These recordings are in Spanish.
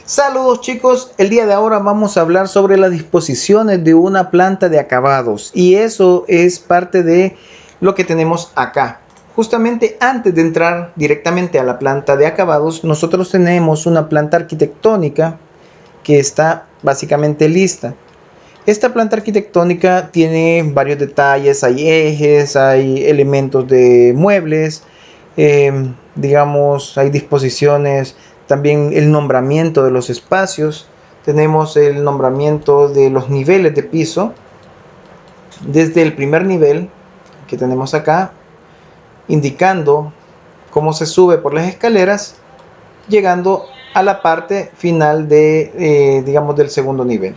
Saludos chicos, el día de ahora vamos a hablar sobre las disposiciones de una planta de acabados y eso es parte de lo que tenemos acá. Justamente antes de entrar directamente a la planta de acabados, nosotros tenemos una planta arquitectónica que está básicamente lista. Esta planta arquitectónica tiene varios detalles, hay ejes, hay elementos de muebles, digamos, hay disposiciones, también el nombramiento de los espacios, tenemos el nombramiento de los niveles de piso, desde el primer nivel que tenemos acá, indicando cómo se sube por las escaleras, llegando a la parte final de, digamos, del segundo nivel.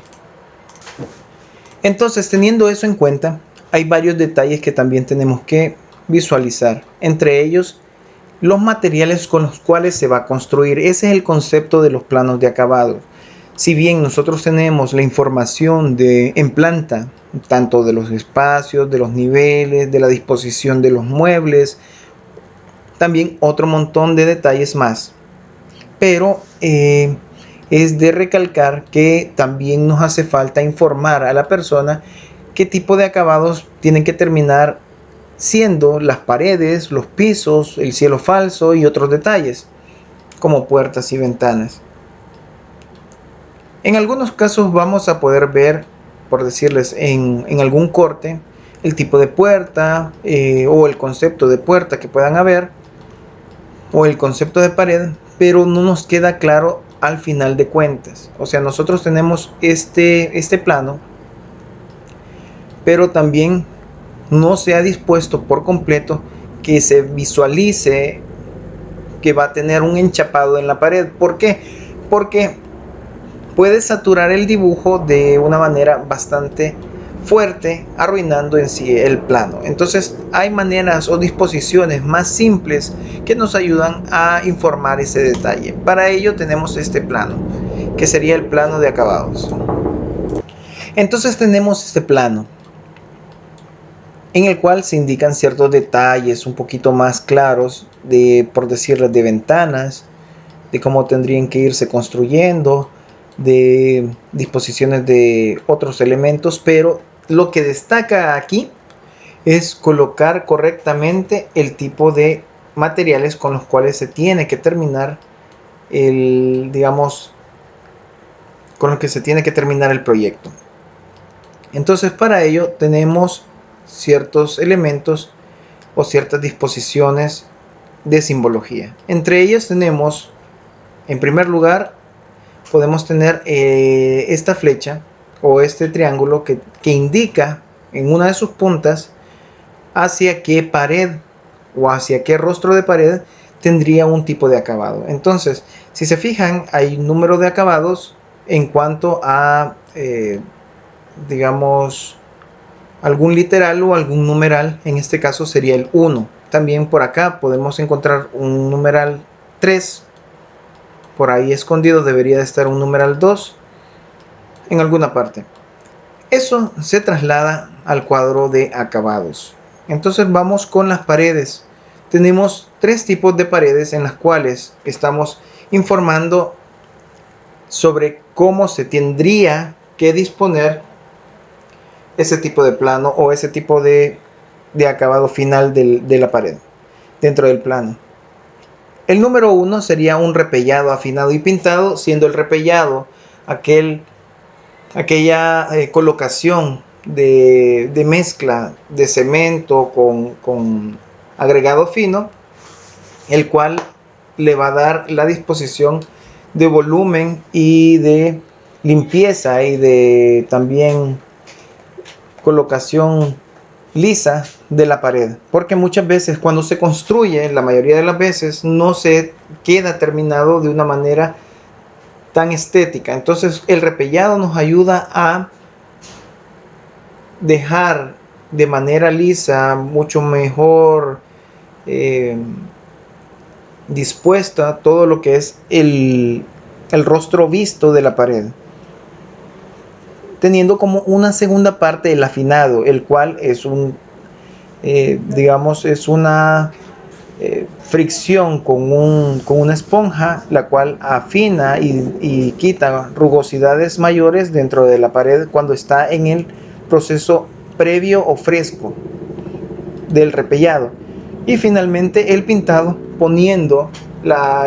Entonces, teniendo eso en cuenta, hay varios detalles que también tenemos que visualizar. Entre ellos, los materiales con los cuales se va a construir. Ese es el concepto de los planos de acabado. Si bien nosotros tenemos la información en planta, tanto de los espacios, de los niveles, de la disposición de los muebles, también otro montón de detalles más. Pero es de recalcar que también nos hace falta informar a la persona qué tipo de acabados tienen que terminar siendo las paredes, los pisos, el cielo falso y otros detalles, como puertas y ventanas. En algunos casos vamos a poder ver, por decirles, en algún corte, el tipo de puerta o el concepto de puerta que puedan haber, o el concepto de pared, pero no nos queda claro al final de cuentas. O sea, nosotros tenemos este plano, pero también no se ha dispuesto por completo que se visualice que va a tener un enchapado en la pared. ¿Por qué? Porque puede saturar el dibujo de una manera bastante fuerte, arruinando en sí el plano. Entonces hay maneras o disposiciones más simples que nos ayudan a informar ese detalle. Para ello tenemos este plano, que sería el plano de acabados. Entonces tenemos este plano, en el cual se indican ciertos detalles un poquito más claros de, por decirles, de ventanas, de cómo tendrían que irse construyendo, de disposiciones de otros elementos, pero lo que destaca aquí es colocar correctamente el tipo de materiales con los cuales se tiene que terminar digamos, con lo que se tiene que terminar el proyecto. Entonces, para ello tenemos ciertos elementos o ciertas disposiciones de simbología. Entre ellas tenemos, en primer lugar, podemos tener esta flecha o este triángulo que indica en una de sus puntas hacia qué pared o hacia qué rostro de pared tendría un tipo de acabado. Entonces, si se fijan, hay un número de acabados en cuanto a digamos, algún literal o algún numeral. En este caso sería el 1. También por acá podemos encontrar un numeral 3. Por ahí escondido debería de estar un numeral 2 en alguna parte. Eso se traslada al cuadro de acabados. Entonces vamos con las paredes. Tenemos tres tipos de paredes en las cuales estamos informando sobre cómo se tendría que disponer ese tipo de plano o ese tipo de acabado final de la pared dentro del plano. El número 1 sería un repellado afinado y pintado, siendo el repellado aquella colocación de mezcla de cemento con agregado fino, el cual le va a dar la disposición de volumen y de limpieza y de también colocación lisa de la pared, porque muchas veces cuando se construye, la mayoría de las veces no se queda terminado de una manera tan estética. Entonces el repellado nos ayuda a dejar de manera lisa, mucho mejor dispuesta todo lo que es el rostro visto de la pared, teniendo como una segunda parte el afinado, el cual es digamos, es una fricción con una esponja, la cual afina y quita rugosidades mayores dentro de la pared cuando está en el proceso previo o fresco del repellado. Y finalmente el pintado, poniendo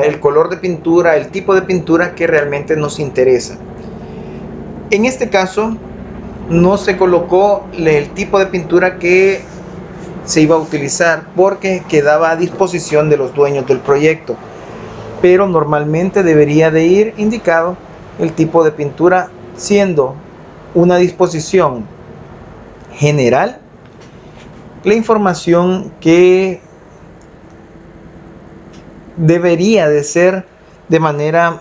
el color de pintura, el tipo de pintura que realmente nos interesa. En este caso no se colocó el tipo de pintura que se iba a utilizar porque quedaba a disposición de los dueños del proyecto, pero normalmente debería de ir indicado el tipo de pintura, siendo una disposición general la información que debería de ser de manera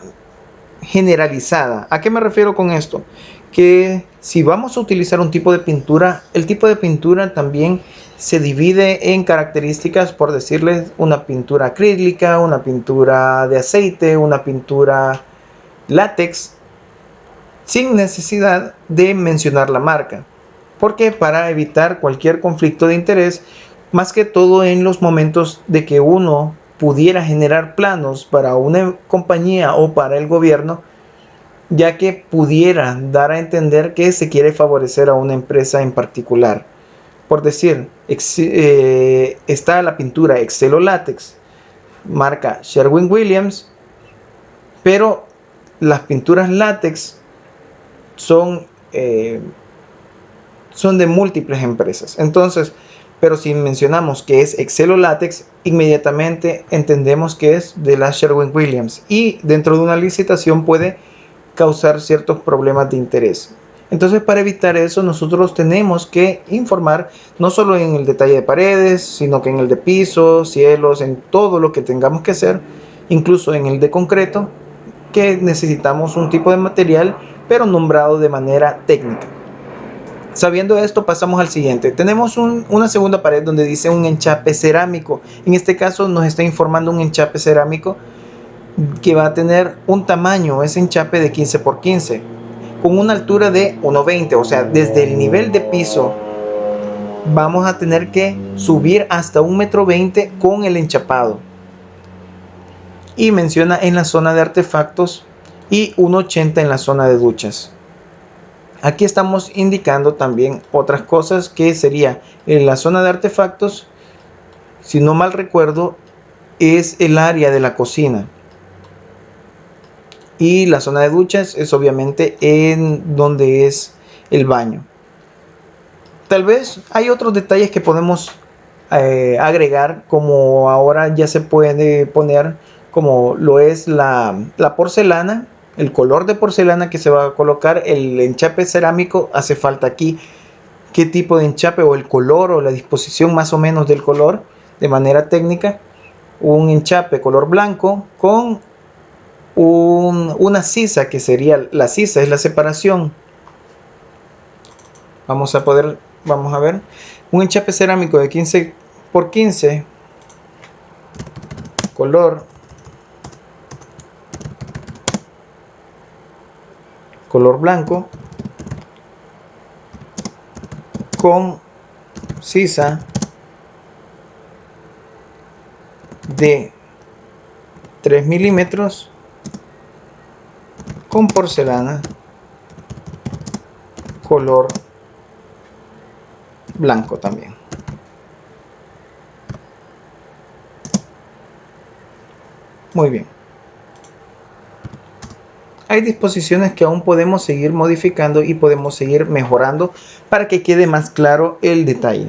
generalizada. ¿A qué me refiero con esto? Que si vamos a utilizar un tipo de pintura, el tipo de pintura también se divide en características, por decirles, una pintura acrílica, una pintura de aceite, una pintura látex, sin necesidad de mencionar la marca. Porque para evitar cualquier conflicto de interés, más que todo en los momentos de que uno pudiera generar planos para una compañía o para el gobierno, ya que pudiera dar a entender que se quiere favorecer a una empresa en particular. Por decir, está la pintura Excelo Látex, marca Sherwin-Williams, pero las pinturas látex son de múltiples empresas. Entonces, pero si mencionamos que es Excelo Látex, inmediatamente entendemos que es de la Sherwin-Williams y dentro de una licitación puede causar ciertos problemas de interés. Entonces, para evitar eso, nosotros tenemos que informar no solo en el detalle de paredes, sino que en el de pisos, cielos, en todo lo que tengamos que hacer, incluso en el de concreto, que necesitamos un tipo de material, pero nombrado de manera técnica. Sabiendo esto, pasamos al siguiente. Tenemos una segunda pared donde dice un enchape cerámico. En este caso nos está informando un enchape cerámico que va a tener un tamaño, ese enchape de 15 por 15, con una altura de 1,20. O sea, desde el nivel de piso vamos a tener que subir hasta 1,20 m con el enchapado. Y menciona en la zona de artefactos y 1,80 en la zona de duchas. Aquí estamos indicando también otras cosas, que sería en la zona de artefactos, si no mal recuerdo, es el área de la cocina. Y la zona de duchas es obviamente en donde es el baño. Tal vez hay otros detalles que podemos agregar, como ahora ya se puede poner como lo es la porcelana, el color de porcelana que se va a colocar, el enchape cerámico. Hace falta aquí qué tipo de enchape o el color o la disposición más o menos del color de manera técnica. Un enchape color blanco con una sisa, que sería la sisa, es la separación. Vamos a ver, un enchape cerámico de 15 por 15, color blanco, con sisa de 3 milímetros, con porcelana color blanco también. Muy bien. Hay disposiciones que aún podemos seguir modificando y podemos seguir mejorando para que quede más claro el detalle.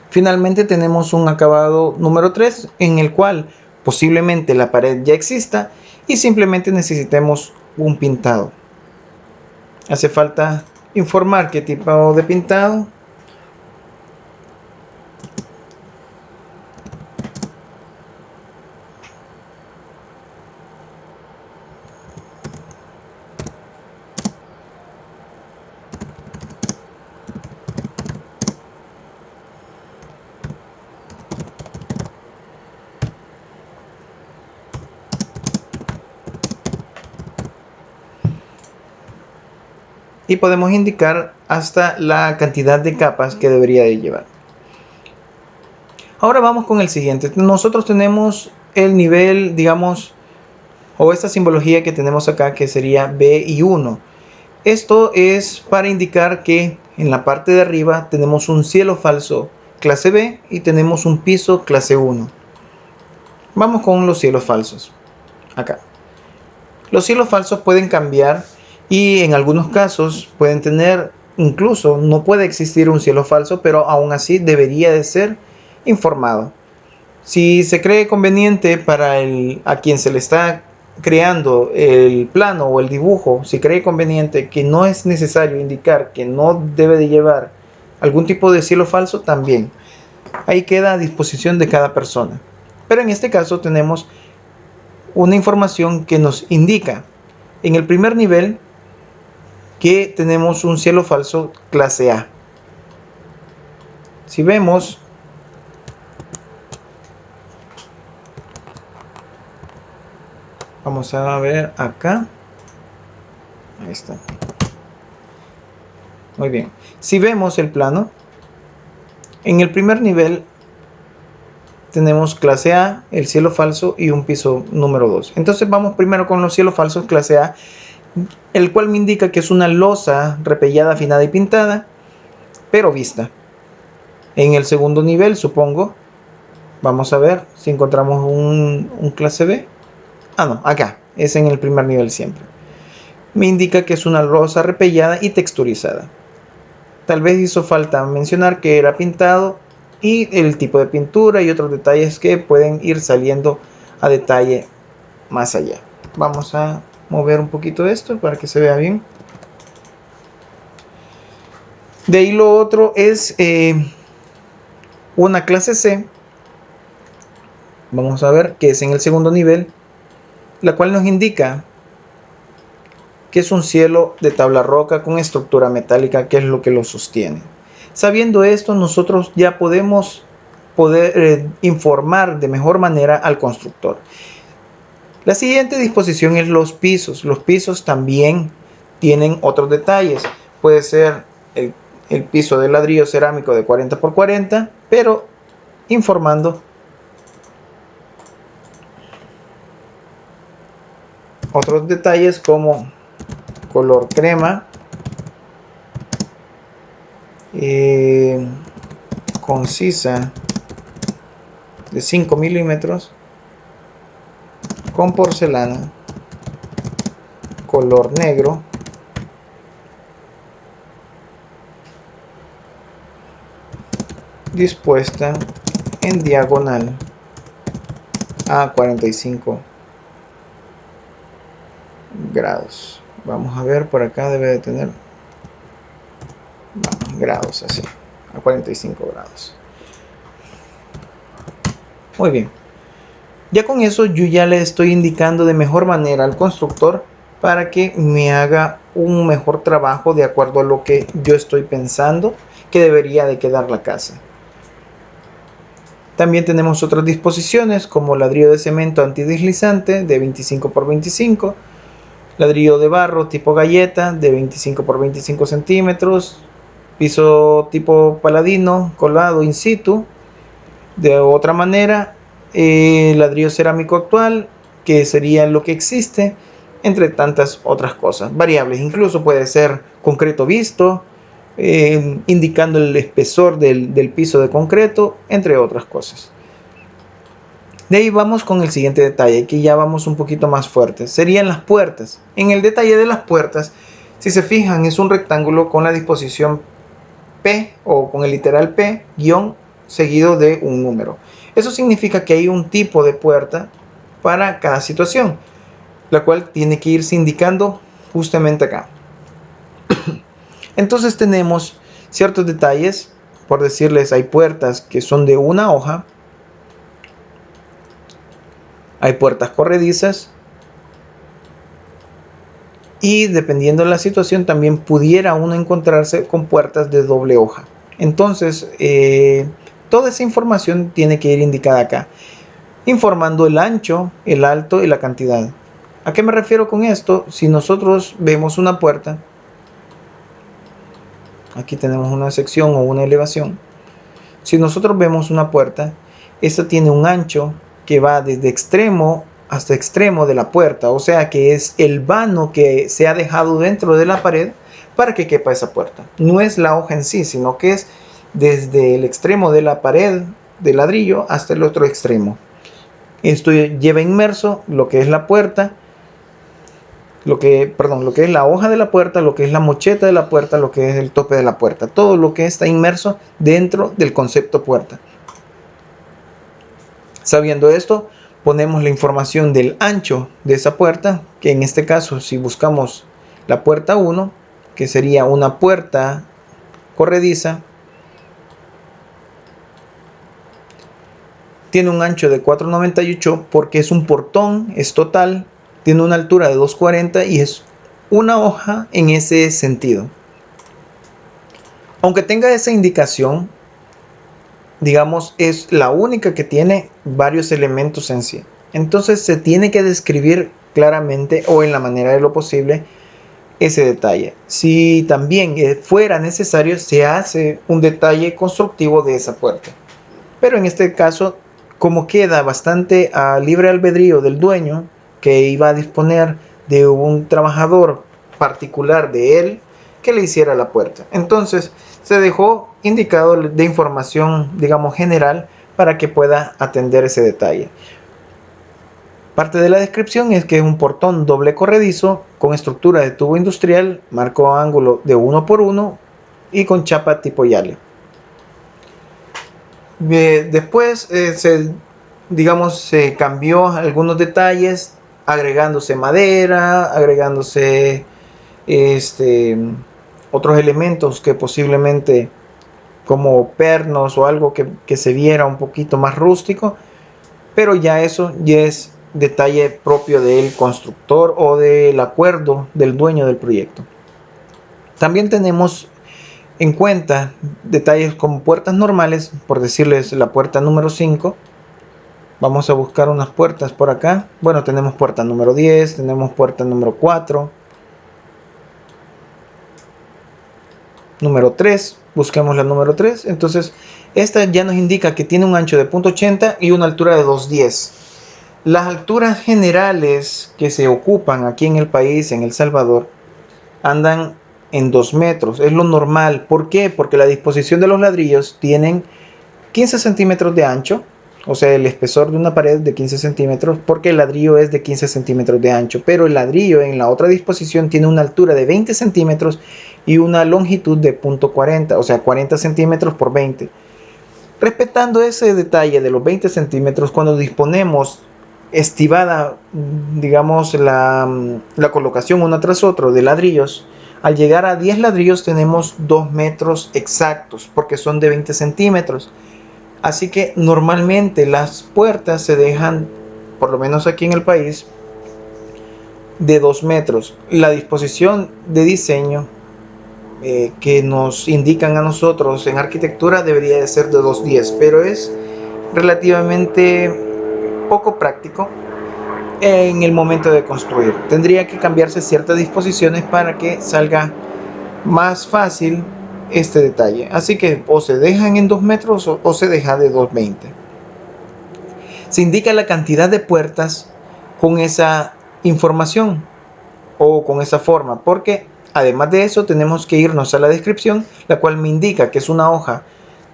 Finalmente tenemos un acabado número 3, en el cual posiblemente la pared ya exista y simplemente necesitemos un pintado. Hace falta informar qué tipo de pintado. Y podemos indicar hasta la cantidad de capas que debería de llevar. Ahora vamos con el siguiente. Nosotros tenemos el nivel, digamos, o esta simbología que tenemos acá, que sería B y 1. Esto es para indicar que en la parte de arriba tenemos un cielo falso clase B y tenemos un piso clase 1. Vamos con los cielos falsos. Acá. Los cielos falsos pueden cambiar y en algunos casos pueden tener, incluso no puede existir un cielo falso, pero aún así debería de ser informado. Si se cree conveniente para a quien se le está creando el plano o el dibujo, si cree conveniente que no es necesario indicar que no debe de llevar algún tipo de cielo falso, también. Ahí queda a disposición de cada persona. Pero en este caso tenemos una información que nos indica en el primer nivel que tenemos un cielo falso clase A. Si vemos, vamos a ver acá, ahí está. Muy bien, si vemos el plano, en el primer nivel tenemos clase A, el cielo falso y un piso número 2. Entonces vamos primero con los cielos falsos clase A, el cual me indica que es una losa repellada, afinada y pintada, pero vista. En el segundo nivel, supongo, vamos a ver si encontramos un clase B. Ah, no, acá, es en el primer nivel siempre. Me indica que es una losa repellada y texturizada. Tal vez hizo falta mencionar que era pintado y el tipo de pintura y otros detalles que pueden ir saliendo a detalle más allá. Vamos a mover un poquito esto para que se vea bien. De ahí lo otro es una clase C. Vamos a ver que es en el segundo nivel, la cual nos indica que es un cielo de tabla roca con estructura metálica, que es lo que lo sostiene. Sabiendo esto, nosotros ya podemos informar de mejor manera al constructor. La siguiente disposición es los pisos. Los pisos también tienen otros detalles. Puede ser el piso de ladrillo cerámico de 40 x 40, pero informando otros detalles como color crema, concisa de 5 milímetros, con porcelana, color negro, dispuesta en diagonal a 45 grados. Vamos a ver, por acá debe de tener grados, así, a 45 grados. Muy bien. Ya con eso yo ya le estoy indicando de mejor manera al constructor para que me haga un mejor trabajo de acuerdo a lo que yo estoy pensando que debería de quedar la casa. También tenemos otras disposiciones como ladrillo de cemento antideslizante de 25 x 25, ladrillo de barro tipo galleta de 25 x 25 centímetros, piso tipo paladino colado in situ. De otra manera, ladrillo cerámico actual, que sería lo que existe, entre tantas otras cosas variables. Incluso puede ser concreto visto, indicando el espesor del piso de concreto, entre otras cosas. De ahí vamos con el siguiente detalle, que ya vamos un poquito más fuerte. Serían las puertas. En el detalle de las puertas, si se fijan, es un rectángulo con la disposición P o con el literal P, guión seguido de un número. Eso significa que hay un tipo de puerta para cada situación, la cual tiene que irse indicando justamente acá. Entonces tenemos ciertos detalles, por decirles, hay puertas que son de una hoja, hay puertas corredizas y dependiendo de la situación también pudiera uno encontrarse con puertas de doble hoja. Entonces toda esa información tiene que ir indicada acá, informando el ancho, el alto y la cantidad. ¿A qué me refiero con esto? Si nosotros vemos una puerta, aquí tenemos una sección o una elevación. Si nosotros vemos una puerta Esta tiene un ancho que va desde extremo hasta extremo de la puerta, o sea que es el vano que se ha dejado dentro de la pared para que quepa esa puerta. No es la hoja en sí, sino que es desde el extremo de la pared de ladrillo hasta el otro extremo. Esto lleva inmerso lo que es la puerta, lo que es la hoja de la puerta, lo que es la mocheta de la puerta, lo que es el tope de la puerta, todo lo que está inmerso dentro del concepto puerta. Sabiendo esto, ponemos la información del ancho de esa puerta, que en este caso, si buscamos la puerta 1, que sería una puerta corrediza, tiene un ancho de 4,98 porque es un portón, es total, tiene una altura de 2,40 y es una hoja en ese sentido. Aunque tenga esa indicación, digamos, es la única que tiene varios elementos en sí. Entonces se tiene que describir claramente o en la manera de lo posible ese detalle. Si también fuera necesario, se hace un detalle constructivo de esa puerta. Pero en este caso, como queda bastante a libre albedrío del dueño, que iba a disponer de un trabajador particular de él que le hiciera la puerta. Entonces se dejó indicado de información, digamos, general para que pueda atender ese detalle. Parte de la descripción es que es un portón doble corredizo con estructura de tubo industrial, marco ángulo de 1 por 1 y con chapa tipo Yale. Después se cambió algunos detalles, agregándose madera, agregándose otros elementos que posiblemente como pernos o algo que se viera un poquito más rústico, pero ya eso ya es detalle propio del constructor o del acuerdo del dueño del proyecto. También tenemos en cuenta detalles como puertas normales, por decirles la puerta número 5. Vamos a buscar unas puertas por acá. Bueno, tenemos puerta número 10, tenemos puerta número 4, número 3, busquemos la número 3. Entonces esta ya nos indica que tiene un ancho de 0,80 y una altura de 2,10. Las alturas generales que se ocupan aquí en el país, en El Salvador, andan en 2 metros, es lo normal. ¿Por qué? Porque la disposición de los ladrillos tienen 15 centímetros de ancho, o sea, el espesor de una pared de 15 centímetros, porque el ladrillo es de 15 centímetros de ancho, pero el ladrillo en la otra disposición tiene una altura de 20 centímetros y una longitud de 0,40, o sea, 40 centímetros por 20. Respetando ese detalle de los 20 centímetros, cuando disponemos estibada, digamos, la colocación uno tras otro de ladrillos, al llegar a 10 ladrillos tenemos 2 metros exactos, porque son de 20 centímetros. Así que normalmente las puertas se dejan, por lo menos aquí en el país, de 2 metros. La disposición de diseño que nos indican a nosotros en arquitectura debería de ser de 2,10, pero es relativamente poco práctico en el momento de construir. Tendría que cambiarse ciertas disposiciones para que salga más fácil este detalle. Así que o se dejan en 2 metros o se deja de 2,20. Se indica la cantidad de puertas con esa información o con esa forma, porque además de eso tenemos que irnos a la descripción, la cual me indica que es una hoja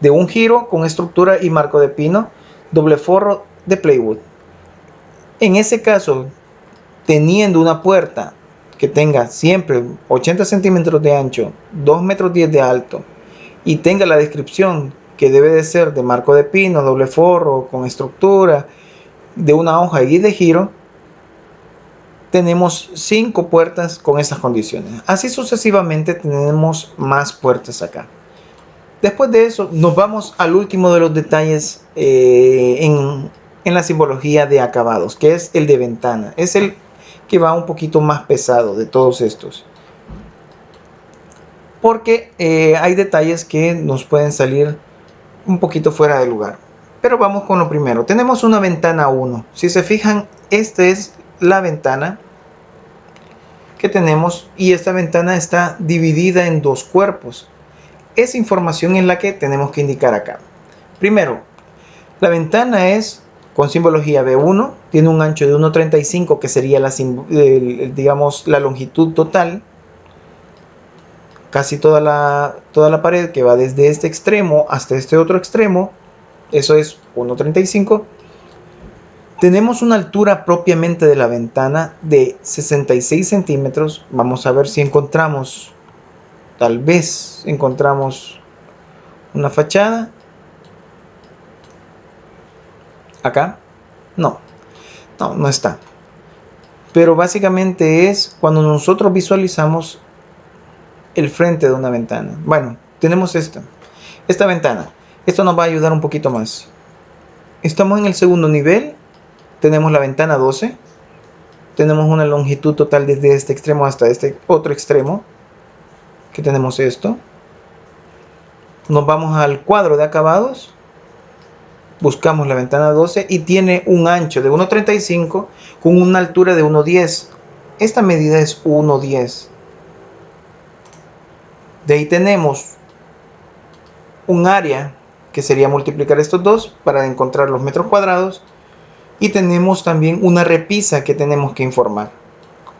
de un giro con estructura y marco de pino, doble forro de plywood. En ese caso, teniendo una puerta que tenga siempre 80 centímetros de ancho, 2,10 metros de alto y tenga la descripción que debe de ser de marco de pino, doble forro, con estructura, de una hoja y de giro, tenemos 5 puertas con esas condiciones. Así sucesivamente tenemos más puertas acá. Después de eso nos vamos al último de los detalles en la simbología de acabados, que es el de ventana. Es el que va un poquito más pesado de todos estos, porque hay detalles que nos pueden salir un poquito fuera de lugar. Pero vamos con lo primero. Tenemos una ventana 1. Si se fijan, esta es la ventana que tenemos y esta ventana está dividida en 2 cuerpos. Esa información es la que tenemos que indicar acá. Primero, La ventana es con simbología B1, tiene un ancho de 1,35 que sería digamos la longitud total, casi toda la pared que va desde este extremo hasta este otro extremo, eso es 1,35. Tenemos una altura propiamente de la ventana de 66 centímetros. Vamos a ver si encontramos, tal vez encontramos una fachada. Acá, no está. Pero básicamente es cuando nosotros visualizamos el frente de una ventana. Bueno, tenemos esta ventana. Esto nos va a ayudar un poquito más. Estamos en el segundo nivel. Tenemos la ventana 12. Tenemos una longitud total desde este extremo hasta este otro extremo. Que tenemos esto. Nos vamos al cuadro de acabados. Buscamos la ventana 12 y tiene un ancho de 1,35 con una altura de 1,10. Esta medida es 1,10. De ahí tenemos un área que sería multiplicar estos dos para encontrar los metros cuadrados. Y tenemos también una repisa que tenemos que informar.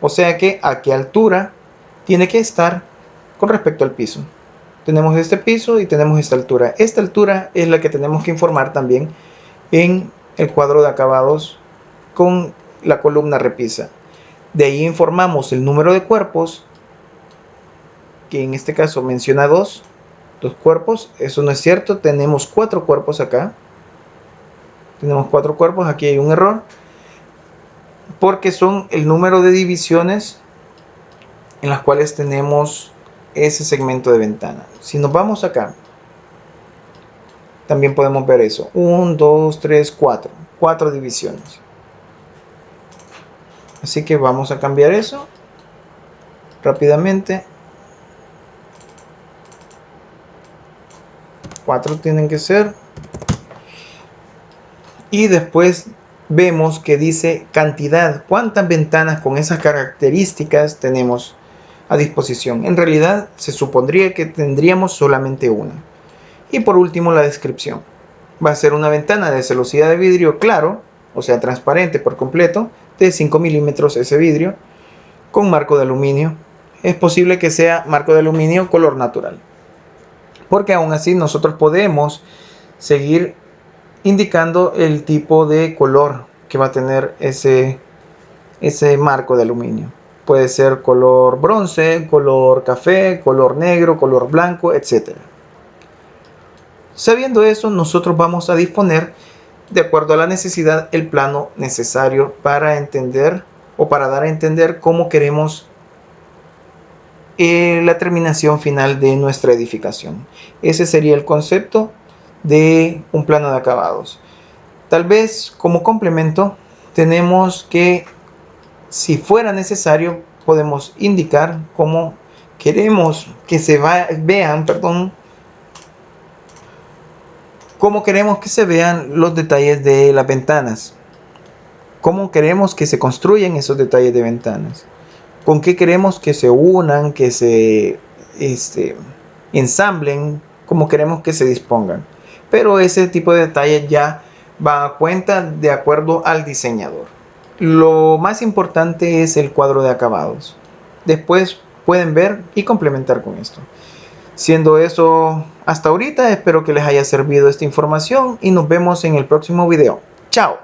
O sea que a qué altura tiene que estar con respecto al piso. Tenemos este piso y tenemos esta altura. Esta altura es la que tenemos que informar también en el cuadro de acabados con la columna repisa. De ahí informamos el número de cuerpos, que en este caso menciona dos cuerpos. Eso no es cierto, tenemos 4 cuerpos acá. Tenemos 4 cuerpos, aquí hay un error, porque son el número de divisiones en las cuales tenemos ese segmento de ventana. Si nos vamos acá, también podemos ver eso. 1, 2, 3, 4. 4 divisiones. Así que vamos a cambiar eso rápidamente. 4 tienen que ser. Y después vemos que dice cantidad. ¿Cuántas ventanas con esas características tenemos a disposición? En realidad se supondría que tendríamos solamente una. Y por último la descripción. Va a ser una ventana de celosía de vidrio claro, o sea transparente por completo, de 5 milímetros ese vidrio, con marco de aluminio. Es posible que sea marco de aluminio color natural, porque aún así nosotros podemos seguir indicando el tipo de color que va a tener ese marco de aluminio. Puede ser color bronce, color café, color negro, color blanco, etc. Sabiendo eso, nosotros vamos a disponer, de acuerdo a la necesidad, el plano necesario para entender o para dar a entender cómo queremos la terminación final de nuestra edificación. Ese sería el concepto de un plano de acabados. Tal vez como complemento tenemos que, si fuera necesario, podemos indicar cómo queremos que se vean, cómo queremos que se vean los detalles de las ventanas, cómo queremos que se construyan esos detalles de ventanas, con qué queremos que se unan, que se ensamblen, cómo queremos que se dispongan. Pero ese tipo de detalles ya va a cuenta de acuerdo al diseñador. Lo más importante es el cuadro de acabados. Después pueden ver y complementar con esto. Siendo eso hasta ahorita, espero que les haya servido esta información y nos vemos en el próximo video. ¡Chao!